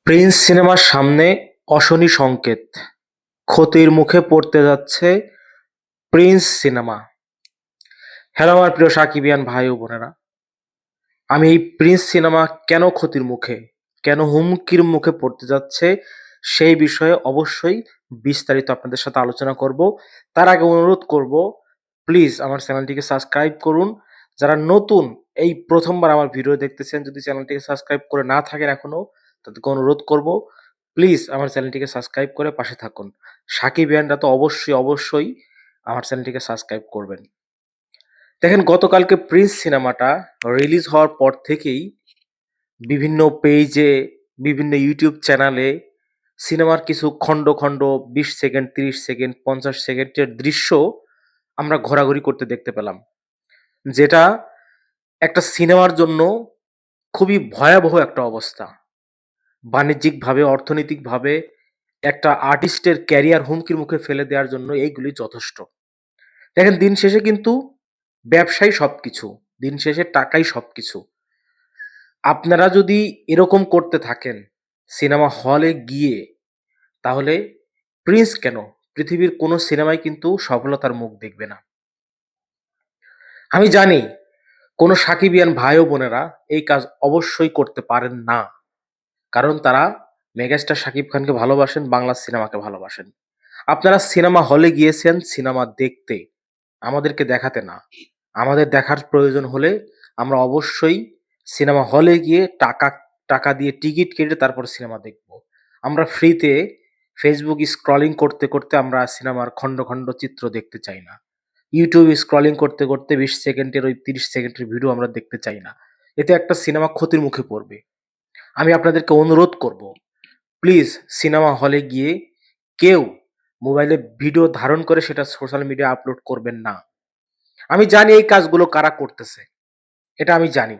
Prince সিনেমার সামনে অশনি সংকেত, ক্ষতির মুখে পড়তে যাচ্ছে প্রিন্স সিনেমা। হ্যালো আমার প্রিয় সাকিবিয়ান ভাই ও বোনেরা, আমি এই প্রিন্স সিনেমা কেন ক্ষতির মুখে, কেন হুমকির মুখে পড়তে যাচ্ছে সেই বিষয়ে অবশ্যই বিস্তারিত আপনাদের সাথে আলোচনা করব। তার আগে অনুরোধ করব, প্লিজ আমার চ্যানেলটিকে সাবস্ক্রাইব করুন। যারা নতুন এই প্রথমবার আমার ভিডিও দেখতেছেন, যদি চ্যানেলটিকে সাবস্ক্রাইব করে না থাকেন এখনো, তাদেরকে অনুরোধ করব প্লিজ আমার চ্যানেলটিকে সাবস্ক্রাইব করে পাশে থাকুন। সাকিবিয়ানরা তো অবশ্যই আমার চ্যানেলটিকে সাবস্ক্রাইব করবেন। দেখেন, গতকালকে প্রিন্স সিনেমাটা রিলিজ হওয়ার পর থেকেই বিভিন্ন পেজে, বিভিন্ন ইউটিউব চ্যানেলে সিনেমার কিছু খণ্ড 20 সেকেন্ড, 30 সেকেন্ড, 50 সেকেন্ডের দৃশ্য আমরা ঘোরাঘুরি করতে দেখতে পেলাম, যেটা একটা সিনেমার জন্য খুবই ভয়াবহ একটা অবস্থা। বাণিজ্যিকভাবে, অর্থনৈতিকভাবে একটা আর্টিস্টের ক্যারিয়ার হুমকির মুখে ফেলে দেওয়ার জন্য এইগুলি যথেষ্ট। দেখেন, দিন শেষে কিন্তু ব্যবসাই সবকিছু, দিন শেষে টাকাই সবকিছু। আপনারা যদি এরকম করতে থাকেন সিনেমা হলে গিয়ে, তাহলে প্রিন্স কেন, পৃথিবীর কোনো সিনেমায় কিন্তু সফলতার মুখ দেখবে না। আমি জানি কোনো সাকিবিয়ান ভাই ও বোনেরা এই কাজ অবশ্যই করতে পারেন না, কারণ তারা মেগাস্টার শাকিব খানকে ভালোবাসেন, বাংলা সিনেমাকে ভালোবাসেন। আপনারা সিনেমা হলে গিয়েছেন সিনেমা দেখতে, আমাদেরকে দেখাতে না। আমাদের দেখার প্রয়োজন হলে আমরা অবশ্যই সিনেমা হলে গিয়ে টাকা টাকা দিয়ে টিকিট কেটে তারপর সিনেমা দেখব। আমরা ফ্রিতে ফেসবুক স্ক্রলিং করতে আমরা সিনেমার খণ্ড চিত্র দেখতে চাই না। ইউটিউব স্ক্রলিং করতে 20 সেকেন্ডের ওই 30 সেকেন্ডের ভিডিও আমরা দেখতে চাই না। এতে একটা সিনেমা ক্ষতির মুখে পড়বে। আমি আপনাদেরকে অনুরোধ করব, প্লিজ সিনেমা হলে গিয়ে কেউ মোবাইলে ভিডিও ধারণ করে সেটা সোশ্যাল মিডিয়ায় আপলোড করবেন না। আমি জানি এই কাজগুলো কারা করতেছে, এটা আমি জানি।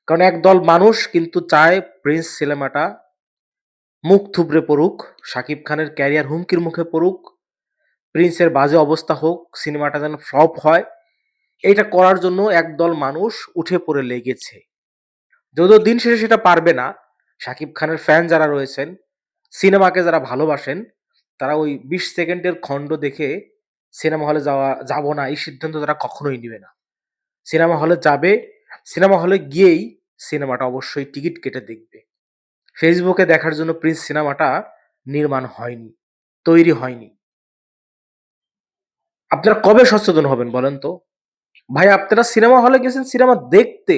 কারণ একদল মানুষ কিন্তু চায় প্রিন্স সিনেমাটা মুখ থুবড়ে পড়ুক, শাকিব খানের ক্যারিয়ার হুমকির মুখে পড়ুক, প্রিন্সের বাজে অবস্থা হোক, সিনেমাটা যেন ফ্লপ হয়। এইটা করার জন্য একদল মানুষ উঠে পড়ে লেগেছে। যদিও দিন শেষে সেটা পারবে না। শাকিব খানের ফ্যান যারা রয়েছেন, সিনেমাকে যারা ভালোবাসেন, তারা ওই 20 সেকেন্ডের খণ্ড দেখে সিনেমা হলে যাব না এই সিদ্ধান্ত তারা কখনোই নিবে না। সিনেমা হলে যাবে, সিনেমা হলে গিয়েই সিনেমাটা অবশ্যই টিকিট কেটে দেখবে। ফেসবুকে দেখার জন্য প্রিন্স সিনেমাটা নির্মাণ হয়নি, তৈরি হয়নি। আপনারা কবে সচেতন হবেন বলেন তো? ভাই, আপনারা সিনেমা হলে গেছেন সিনেমা দেখতে,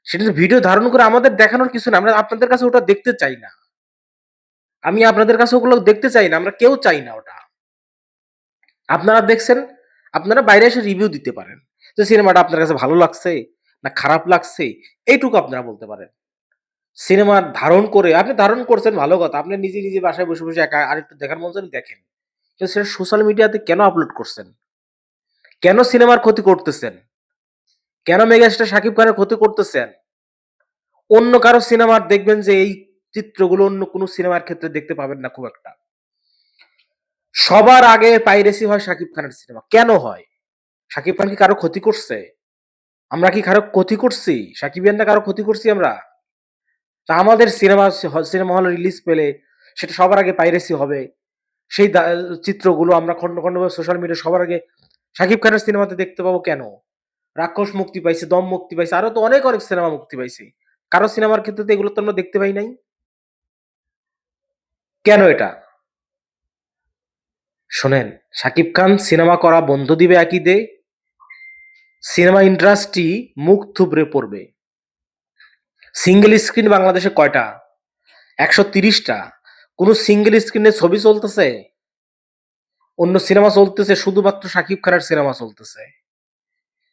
সেটার ভিডিও ধারণ করে আমাদের দেখানোর কিছু না। আমরা আপনাদের কাছে ওটা দেখতে চাই না। আমি আপনাদের কাছে ওগুলো দেখতে চাই না। আমরা কেউ চাই না ওটা। আপনারা দেখছেন, আপনারা বাইরে এসে রিভিউ দিতে পারেন যে সিনেমাটা আপনার কাছে ভালো লাগছে না খারাপ লাগছে, এইটুকু আপনারা বলতে পারেন। সিনেমা ধারণ করে আপনি ধারণ করছেন ভালো কথা। আপনি নিজে বাসায় বসে একা আরেকটু দেখার মন চায় দেখেন। কিন্তু সেটা সোশ্যাল মিডিয়াতে কেন আপলোড করছেন? কেন সিনেমার ক্ষতি করতেছেন? কেন মেগাস্টার শাকিব খানের ক্ষতি করতেছেন? অন্য কারো সিনেমার দেখবেন যে এই চিত্রগুলো অন্য কোনো সিনেমার ক্ষেত্রে দেখতে পাবেন না খুব একটা। সবার আগে পাইরেসি হয় শাকিব খানের সিনেমা। কেন হয়? শাকিব খান কি কারো ক্ষতি করছে? আমরা কি কারো ক্ষতি করছি? সাকিবিয়ানরা কারো ক্ষতি করছি আমরা? তা আমাদের সিনেমা হলে রিলিজ পেলে সেটা সবার আগে পাইরেসি হবে। সেই চিত্রগুলো আমরা খন্ড সোশ্যাল মিডিয়ায় সবার আগে শাকিব খানের সিনেমাতে দেখতে পাবো কেন? রাক্ষস মুক্তি পাইছে, দম মুক্তি পাইছে, আরো তো অনেক সিনেমা মুক্তি পাইছে। কারো সিনেমার ক্ষেত্রে তো এগুলো তো আমরা দেখতে পাই নাই। কেন এটা? শোনেন, শাকিব খান সিনেমা করা বন্ধ দিবে একই সিনেমা ইন্ডাস্ট্রি মুখ থুবড়ে পড়বে। সিঙ্গেল স্ক্রিন বাংলাদেশে কয়টা? 130টা। কোন সিঙ্গেল স্ক্রিনে ছবি চলতেছে? অন্য সিনেমা চলতেছে, শুধুমাত্র শাকিব খানের সিনেমা চলতেছে।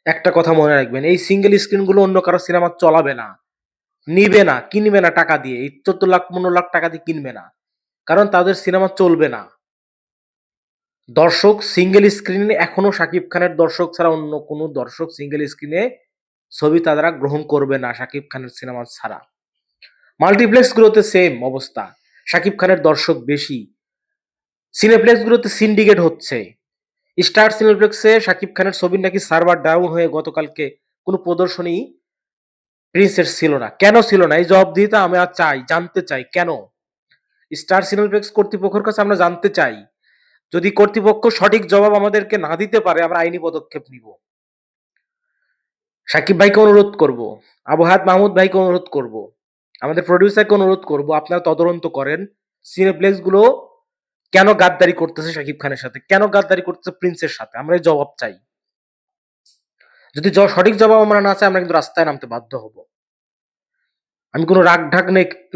একটা কথা মনে রাখবেন, এই সিঙ্গেল স্ক্রিনগুলো অন্য কারো সিনেমা চলাবে না, নিবে না, কিনবে না টাকা দিয়ে। এই 14 লাখ 15 লাখ টাকা দিয়ে কিনবে না, কারণ তাদের সিনেমা চলবে না। দর্শক সিঙ্গেল স্ক্রিনে এখনো শাকিব খানের দর্শক ছাড়া অন্য কোনো দর্শক সিঙ্গেল স্ক্রিনে ছবি তারা গ্রহণ করবে না শাকিব খানের সিনেমা ছাড়া। মাল্টিপ্লেক্স গুলোতে সেম অবস্থা, শাকিব খানের দর্শক বেশি। সিনেপ্লেক্স গুলোতে সিন্ডিকেট হচ্ছে। স্টার সিনেপ্লেক্সে শাকিব খানের ছবির নাকি সার্ভার ডাউন হয়ে গতকালকে কোনো প্রদর্শনী প্রিন্সের ছিল না। কেন ছিল না? এই জবাবদিহিতা আমরা চাই, জানতে চাই কেন? স্টার সিনেপ্লেক্স কর্তৃপক্ষের কাছে আমরা জানতে চাই। যদি কর্তৃপক্ষ সঠিক জবাব আমাদেরকে না দিতে পারে আমরা আইনি পদক্ষেপ নিব। সাকিব ভাইকে অনুরোধ করব, আবু হায়াত মাহমুদ ভাইকে অনুরোধ করব, আমাদের প্রডিউসারকে অনুরোধ করব, আপনারা তদন্ত করেন সিনেপ্লেক্স গুলো কেন গাদ্দারি করতেছে শাকিব খানের সাথে, কেন গাদ্দারি করতেছে প্রিন্সের সাথে, আমরা এই জবাব চাই। যদি সঠিক জবাব আমরা না চাই আমরা কিন্তু রাস্তায় নামতে বাধ্য হব। আমি কোনো রাগ ঢাক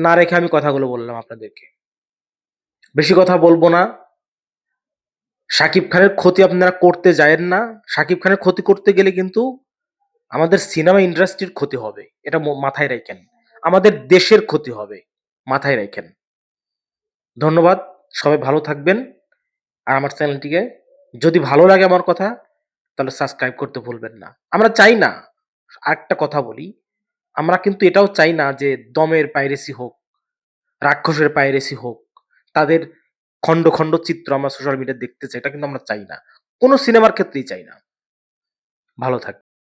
না রেখে আমি কথাগুলো বললাম আপনাদেরকে। বেশি কথা বলবো না। শাকিব খানের ক্ষতি আপনারা করতে যায়েন না। শাকিব খানের ক্ষতি করতে গেলে কিন্তু আমাদের সিনেমা ইন্ডাস্ট্রির ক্ষতি হবে, এটা মাথায় রাখেন। আমাদের দেশের ক্ষতি হবে, মাথায় রাখেন। ধন্যবাদ, সবাই ভালো থাকবেন। আর আমার চ্যানেলটিকে যদি ভালো লাগে আমার কথা তাহলে সাবস্ক্রাইব করতে ভুলবেন না। আমরা চাই না, আরেকটা কথা বলি, আমরা কিন্তু এটাও চাই না যে দমের পাইরেসি হোক, রাক্ষসের পাইরেসি হোক, তাদের খণ্ড খণ্ড চিত্র আমরা সোশ্যাল মিডিয়ায় দেখতে চাই, এটা কিন্তু আমরা চাই না। কোনো সিনেমার ক্ষেত্রেই চাই না। ভালো থাকবেন।